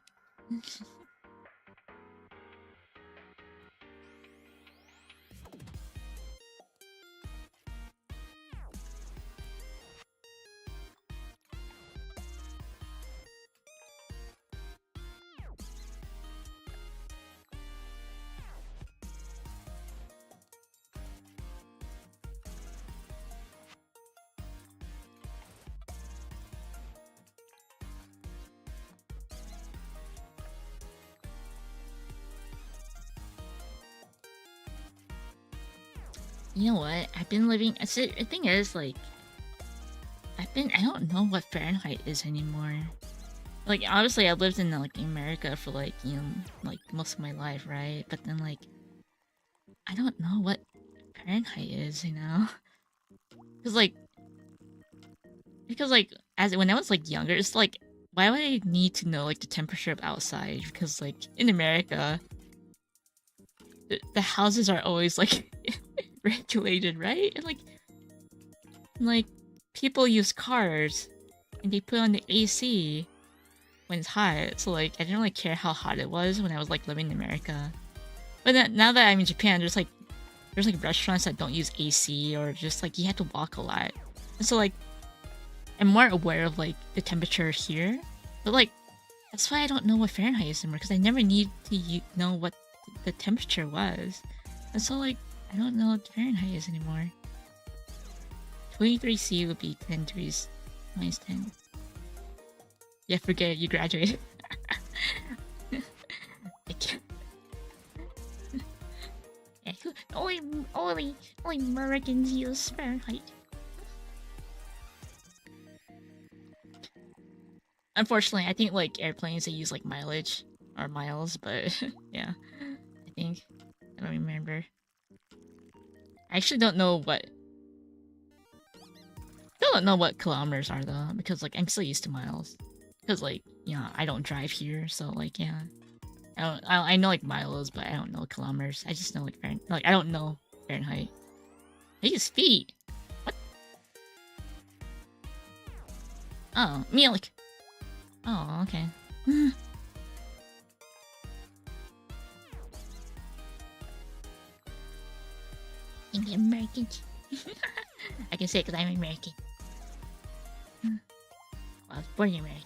You know what? I've been living. The thing is, like, I don't know what Fahrenheit is anymore. Like, obviously, I lived in like America for like like most of my life, right? But then like, I don't know what Fahrenheit is, you know? Because like as when I was like younger, it's like, why would I need to know like the temperature of outside? Because like in America, the houses are always like regulated, right? And like people use cars and they put on the AC when it's hot. So like I didn't really care how hot it was when I was like living in America. But then, now that I'm in Japan, there's like restaurants that don't use AC, or just like you have to walk a lot. And so like I'm more aware of like the temperature here. But like that's why I don't know what Fahrenheit is anymore, because I never need to know what the temperature was. And so like I don't know what Fahrenheit is anymore. 23C would be 10 degrees minus 10. Yeah, forget it, you graduated. I can't. Yeah, only Americans use Fahrenheit. Unfortunately, I think like airplanes, they use like mileage or miles, but yeah, I think. I don't remember. I actually don't know what. Still don't know what kilometers are though, because like I'm still used to miles. Because like, I don't drive here, so like, yeah. I know like miles, but I don't know kilometers. I just know like Fahrenheit. I don't know Fahrenheit. I use feet. What? Oh, milk. Oh, okay. I'm American. I can say it because I'm American. Well, I was born in America.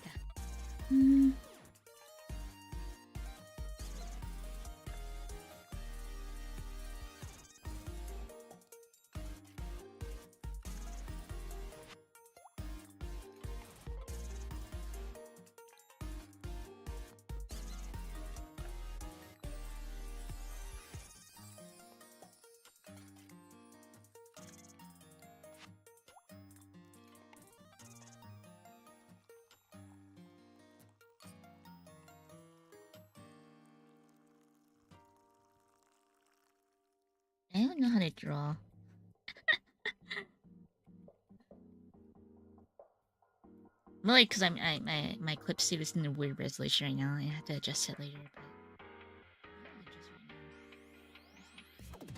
Well, like, cause my clip save is in a weird resolution right now. I have to adjust it later. But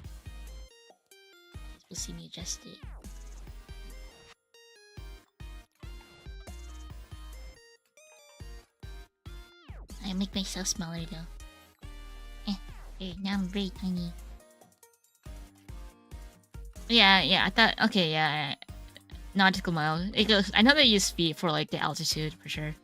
we'll see me adjust it. I make myself smaller though. Now I'm very tiny. Yeah. I thought. Okay, yeah. Nautical mile. It goes. I know they use feet for like the altitude for sure.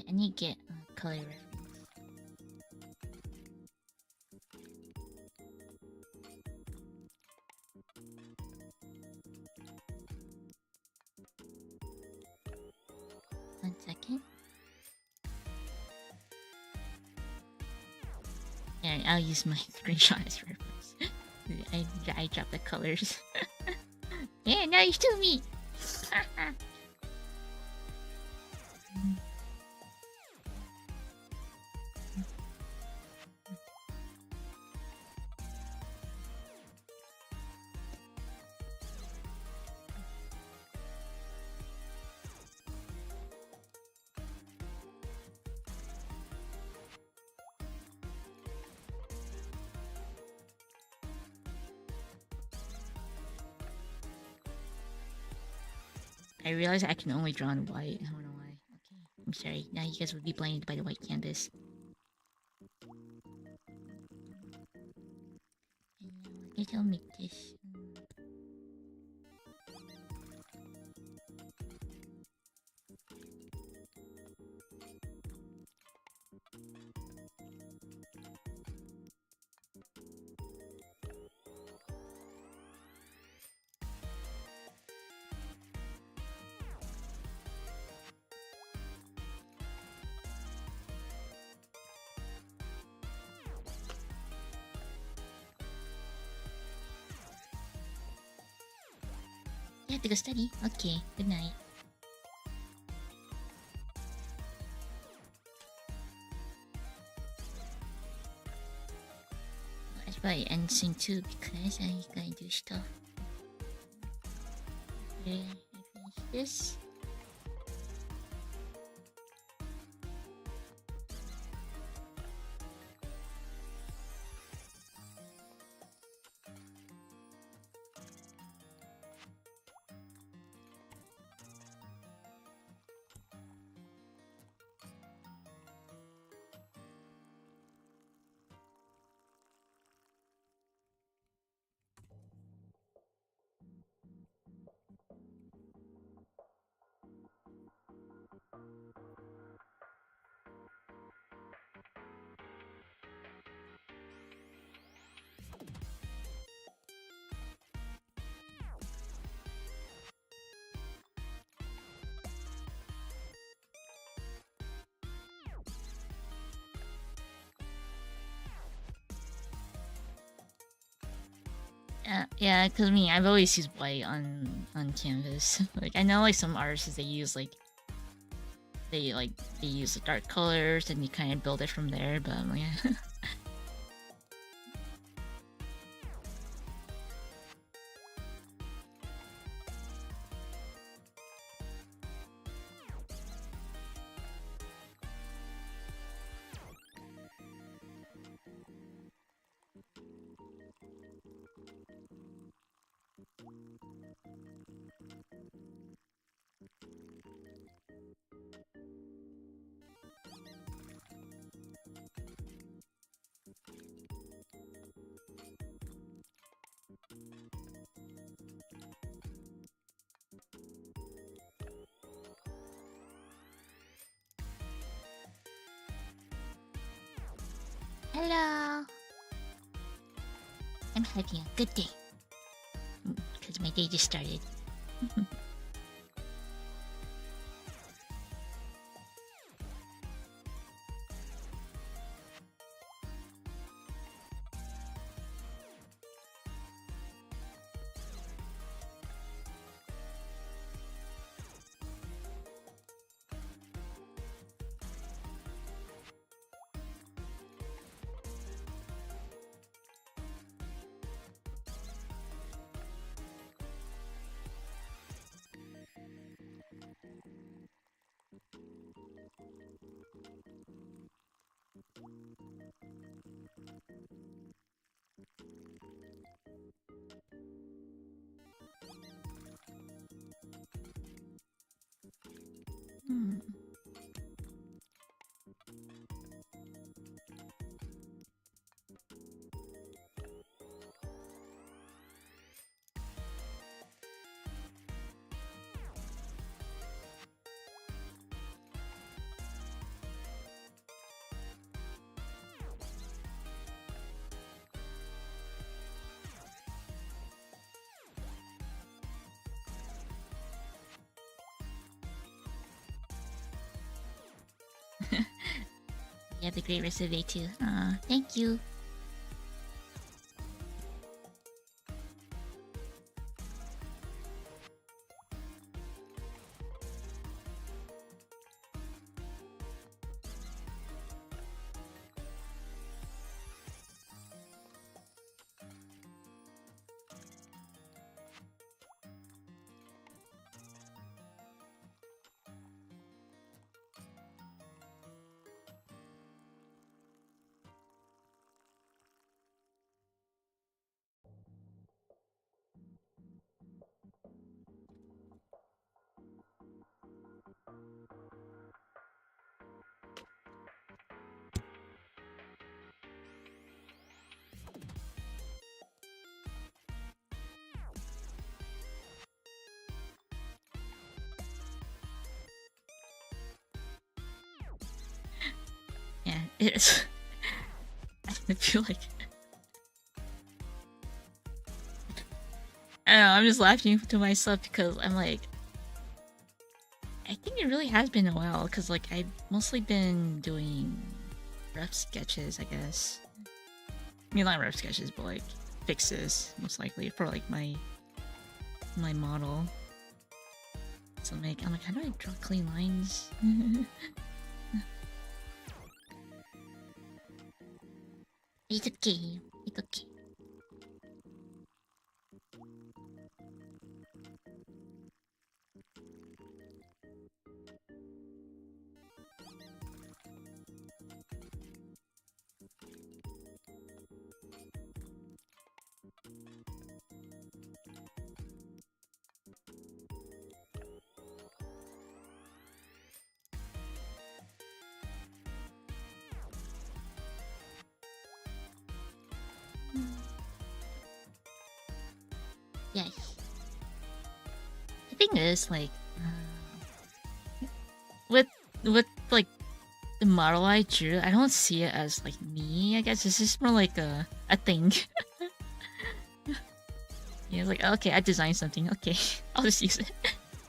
I need to get color reference. One second. Yeah, I'll use my screenshot as reference. I dropped the colors. Yeah, now you still me. I realize I can only draw in white. I don't know why. Okay, I'm sorry. Now you guys would be blinded by the white canvas. I guess I'll make this. You have to go study. Okay, good night. I should probably end soon too because I gotta do stuff. Okay, I finish this. Yeah, cause me, I've always used white on canvas. Like I know, like some artists they use they use the dark colors and you kind of build it from there. But yeah. Hello. I'm having a good day. Because my day just started. Hmm. You have a great rest of the day too. Thank you. Yeah, it's. I feel like. I don't know, I'm just laughing to myself because I'm like. I think it really has been a while because, like, I've mostly been doing rough sketches, I guess. I mean, not rough sketches, but like fixes, most likely, for like my model. So I'm like, how do I draw clean lines? It's okay. It's okay. Yes. The thing is, like, with like the model I drew, I don't see it as like me. I guess it's just more like a thing. Yeah, it's like, okay, I designed something. Okay, I'll just use it.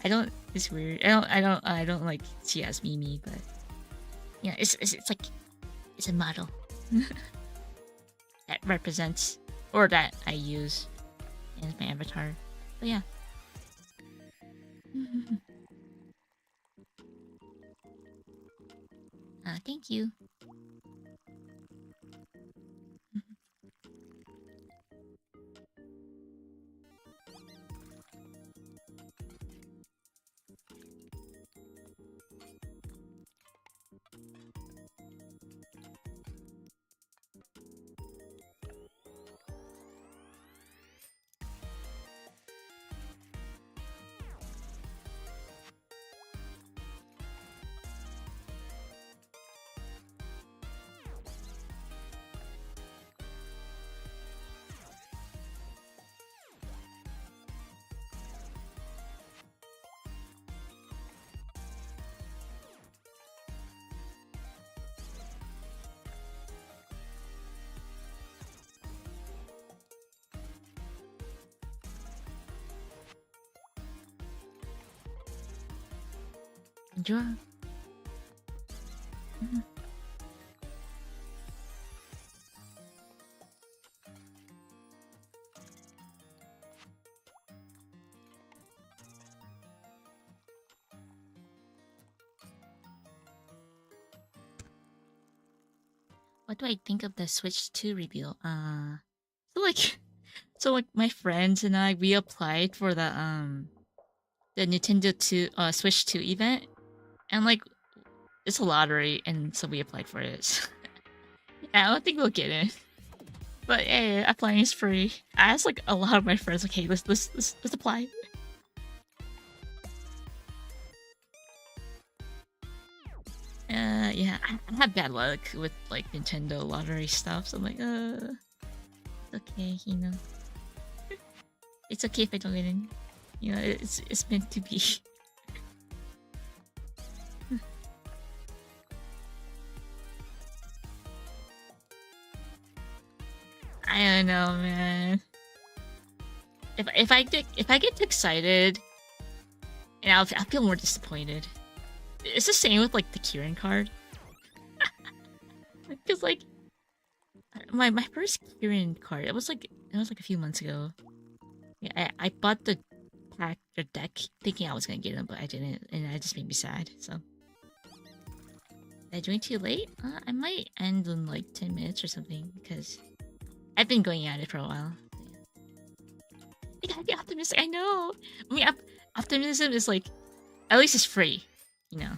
I don't. It's weird. I don't like see it as me, but yeah, it's like it's a model that represents or that I use as my avatar. But yeah. Thank you. Enjoy. What do I think of the Switch 2 reveal? So like, so like my friends and I, we applied for the Nintendo 2 Switch 2 event, and like it's a lottery, and so we applied for it. Yeah, I don't think we'll get it, but hey, applying is free. I asked like a lot of my friends, like, hey, let's apply. yeah, I have bad luck with like Nintendo lottery stuff. So I'm like, okay, you know, it's okay if I don't win. You know, it's meant to be. I don't know, man. If I get too excited, and I'll feel more disappointed. It's the same with like the Kieran card, because like my first Kieran card, it was like a few months ago. Yeah, I bought the pack or deck thinking I was gonna get them, but I didn't, and that just made me sad. So did I join too late? I might end in like 10 minutes or something because I've been going at it for a while. You gotta be optimistic. I know. I mean, optimism is like, at least it's free, you know.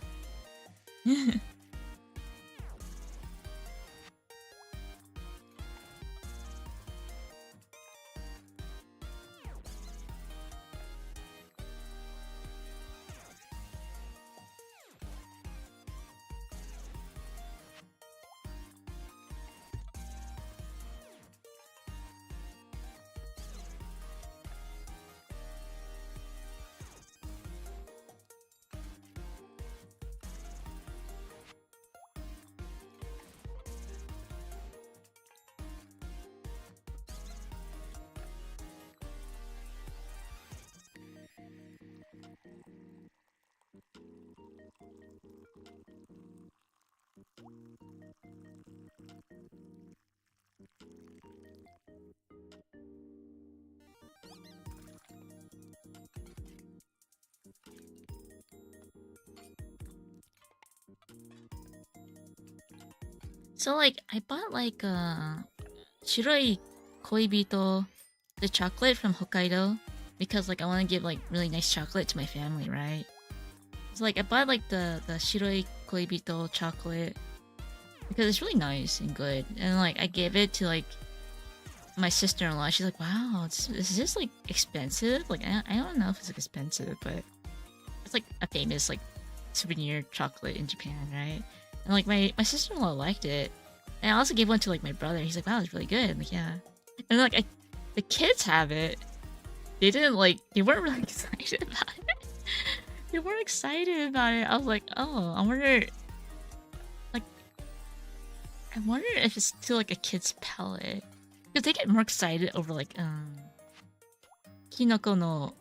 So like I bought like shiroi koibito, the chocolate from Hokkaido, because like I want to give like really nice chocolate to my family, right? So like I bought like the shiroi koibito chocolate because it's really nice and good, and like I gave it to like my sister-in-law. She's like, "Wow, is this like expensive?" Like I don't know if it's like expensive, but it's like a famous like souvenir chocolate in Japan, right? And like my sister-in-law liked it, and I also gave one to like my brother. He's like, "Wow, it's really good." I'm like, yeah, and like the kids have it. They didn't like. They weren't really excited about it. They weren't excited about it. I was like, oh, I wonder. Like, I wonder if it's still like a kid's palate, because they get more excited over like kinoko no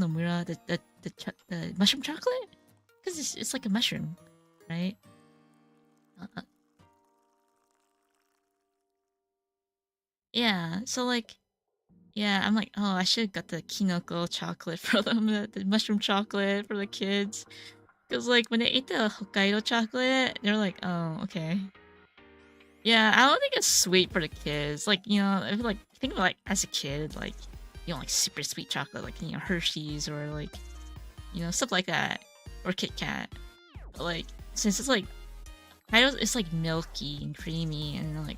mura, the mushroom chocolate, because it's like a mushroom, right? Yeah, so like, yeah, I'm like, oh, I should have got the kinoko chocolate for them, the mushroom chocolate for the kids. Because like when they ate the Hokkaido chocolate, they're like, oh, okay. Yeah, I don't think it's sweet for the kids. Like, you know, if like think of like as a kid, like you know, like super sweet chocolate, like you know, Hershey's or like you know, stuff like that. Or Kit Kat. But like since it's like it's like milky and creamy and like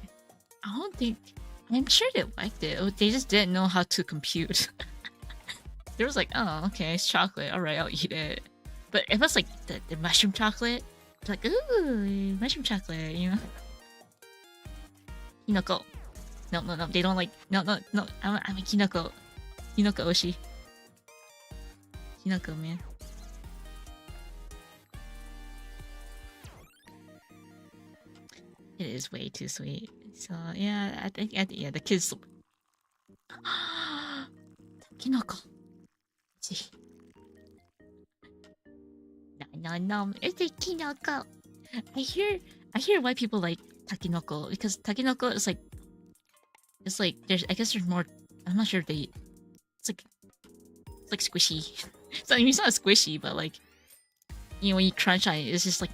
I don't think I'm sure they liked it. They just didn't know how to compute. They was like, oh, okay, it's chocolate. Alright, I'll eat it. But if it's like the mushroom chocolate, it's like, ooh, mushroom chocolate, you know? Kinoko. No, they don't like, no, I'm a kinoko. Kinoko oshi. Kinoko, man. It is way too sweet. So, yeah, I think, yeah, the kids... Kinoko. See. No, it's a kinoko. I hear why people like takinoko, because takinoko is like, it's like there's I guess there's more. I'm not sure if they. It's like squishy. So I mean, it's not squishy, but like you know when you crunch on it, it's just like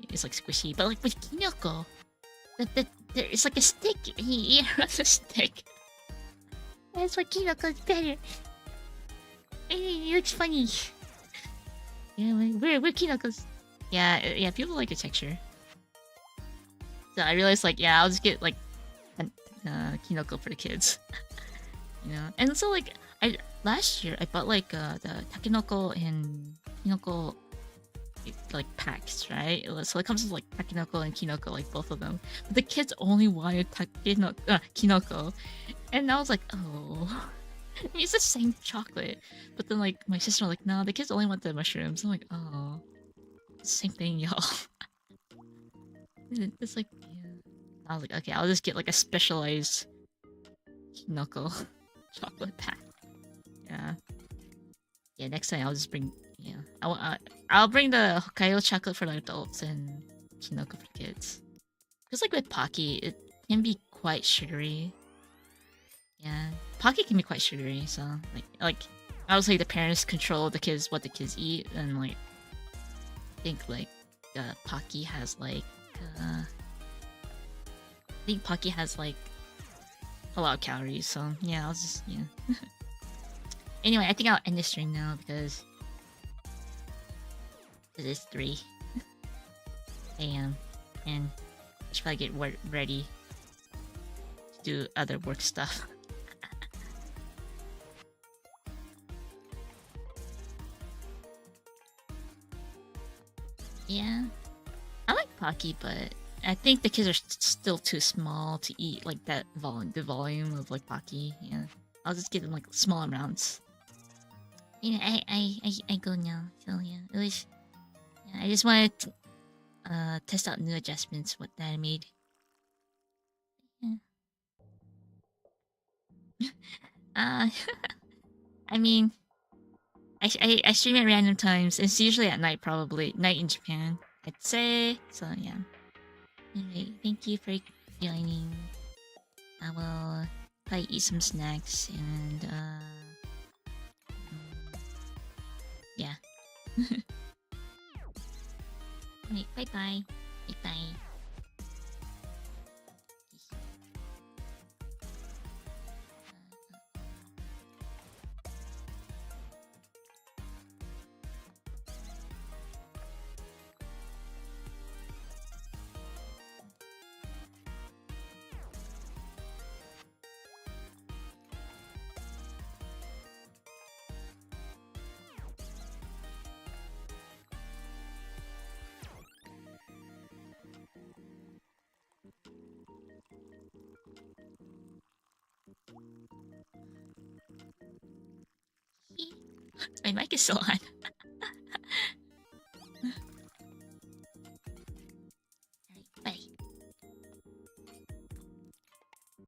it's like squishy. But like with kinoko, it's like a stick. And you eat it as a stick. That's why kinoko is better. It looks funny. Yeah, we're kinokos. Yeah, people like the texture. So I realized, like, yeah, I'll just get like kinoko for the kids, you know. And so like, last year I bought like the takenoko and kinoko like packs, right? So it comes with like takenoko and kinoko, like both of them. But the kids only wanted kinoko, and I was like, oh, I mean, it's the same chocolate. But then like my sister was like, no, the kids only want the mushrooms. I'm like, oh, same thing, y'all. It's like, yeah. I was like, okay, I'll just get like a specialized kinoko chocolate pack. Yeah. Yeah, next time I'll just bring. Yeah, I'll bring the Hokkaido chocolate for the adults and Kinoko for kids. Because like with Pocky, it can be quite sugary. Yeah, Pocky can be quite sugary. So like obviously the parents control the kids what the kids eat, and like I think like Pocky has like I think Pocky has like a lot of calories. So yeah, I'll just yeah. Anyway, I think I'll end the stream now because it is 3 a.m. and I should probably get ready to do other work stuff. Yeah, I like Pocky, but I think the kids are still too small to eat like that the volume of like Pocky. Yeah, I'll just give them like small amounts. Yeah, I go now. So yeah, it was. Yeah, I just wanted to test out new adjustments what that I made. Yeah. I mean, I stream at random times. It's usually at night, probably night in Japan, I'd say. So yeah. Anyway, thank you for joining. I will probably eat some snacks and yeah. Alright, bye bye. Bye bye. My mic is still on.